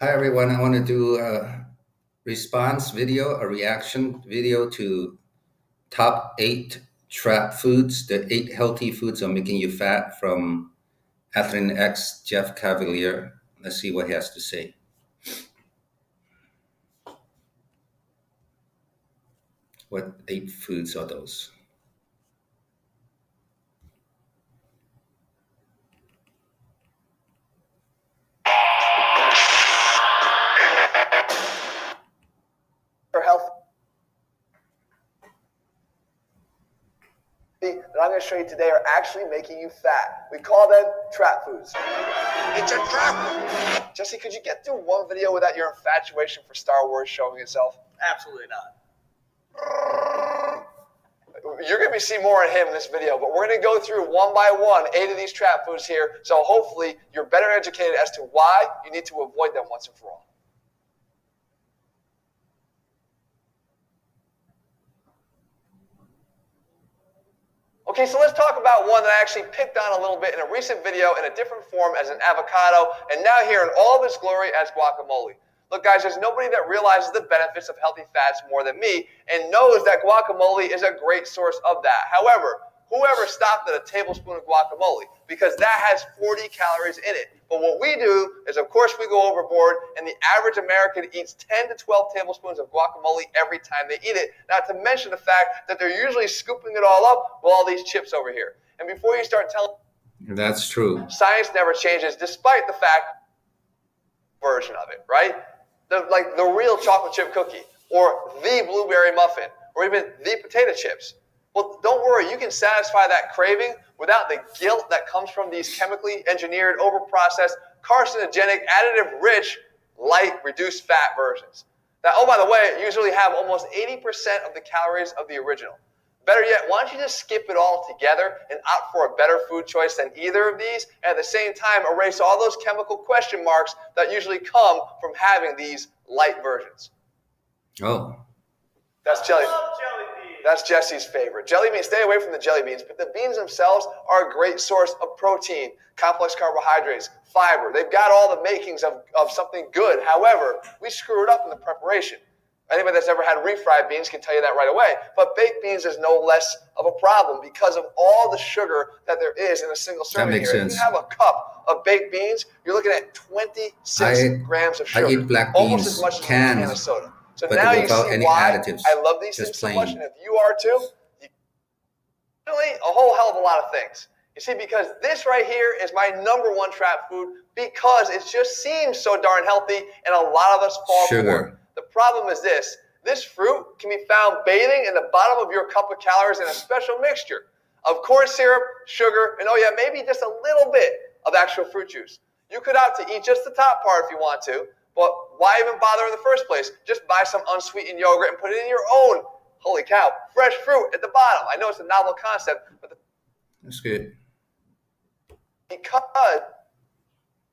Hi everyone, I want to do a response video, a reaction video to top 8 trap foods, the 8 healthy foods are making you fat from Athlete X Jeff Cavalier. Let's see what he has to say. What 8 foods are those? For health that I'm going to show you today are actually making you fat. We call them trap foods. It's a trap. Jesse, could you get through one video without your infatuation for Star Wars showing itself? Absolutely not. You're going to see more of him in this video, but we're going to go through one by one 8 of these trap foods here, so hopefully you're better educated as to why you need to avoid them once and for all. Okay, so let's talk about one that I actually picked on a little bit in a recent video in a different form as an avocado, and now here in all of its glory as guacamole. Look guys, there's nobody that realizes the benefits of healthy fats more than me and knows that guacamole is a great source of that. However, whoever stopped at a tablespoon of guacamole? Because that has 40 calories in it. But what we do is, of course, we go overboard, and the average American eats 10 to 12 tablespoons of guacamole every time they eat it, not to mention the fact that they're usually scooping it all up with all these chips over here. And before you start telling... That's true. Science never changes, despite the fact version of it, right? Like the real chocolate chip cookie, or the blueberry muffin, or even the potato chips. Well, don't worry, you can satisfy that craving without the guilt that comes from these chemically engineered, overprocessed, carcinogenic, additive-rich, light, reduced fat versions. That, oh, by the way, usually have almost 80% of the calories of the original. Better yet, why don't you just skip it all together and opt for a better food choice than either of these, and at the same time erase all those chemical question marks that usually come from having these light versions. Oh. That's jelly. That's Jesse's favorite. Jelly beans, stay away from the jelly beans, but the beans themselves are a great source of protein, complex carbohydrates, fiber. They've got all the makings of something good. However, we screw it up in the preparation. Anybody that's ever had refried beans can tell you that right away. But baked beans is no less of a problem because of all the sugar that there is in a single serving. That makes sense. If you have a cup of baked beans, you're looking at 26 grams of sugar. I eat black almost beans as much as a canned, can of soda. So but now you without see any why additives, I love these just things so plain. much, and if you are too, really a whole hell of a lot of things. You see, because this right here is my #1 trap food because it just seems so darn healthy, and a lot of us fall for it. The problem is this fruit can be found bathing in the bottom of your cup of calories in a special mixture of corn syrup, sugar, and oh yeah, maybe just a little bit of actual fruit juice. You could opt to eat just the top part if you want to, but why even bother in the first place? Just buy some unsweetened yogurt and put it in your own, holy cow, fresh fruit at the bottom. I know it's a novel concept, but that's good. Because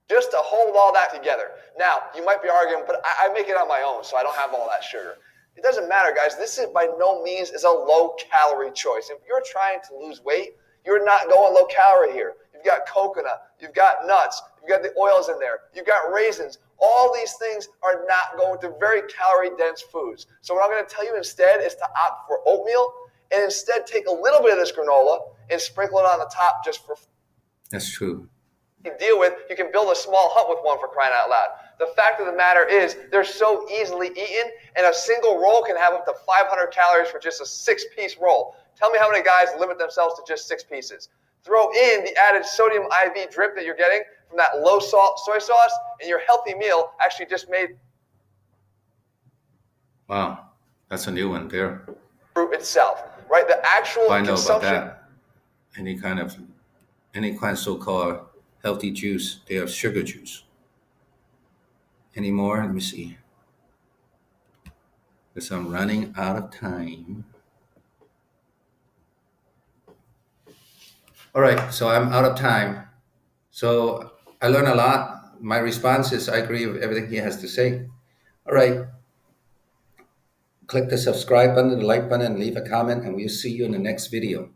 just to hold all that together. Now, you might be arguing, but I make it on my own, so I don't have all that sugar. It doesn't matter, guys. This is by no means is a low-calorie choice. If you're trying to lose weight, you're not going low-calorie here. You've got coconut. You've got nuts. You've got the oils in there. You've got raisins. All these things are not going to very calorie-dense foods. So what I'm going to tell you instead is to opt for oatmeal and instead take a little bit of this granola and sprinkle it on the top just for... That's true. Deal with, you can build a small hut with one, for crying out loud. The fact of the matter is they're so easily eaten, and a single roll can have up to 500 calories for just a 6-piece roll. Tell me how many guys limit themselves to just 6 pieces. Throw in the added sodium IV drip that you're getting from that low salt soy sauce, and your healthy meal actually just made... Wow, that's a new one there. Fruit itself, right? The actual I know consumption... about that. Any kind of so-called healthy juice, they have sugar juice. Any more? Let me see. Because I'm running out of time. All right, so I'm out of time. So I learned a lot. My response is I agree with everything he has to say. All right. Click the subscribe button, the like button, and leave a comment, and we'll see you in the next video.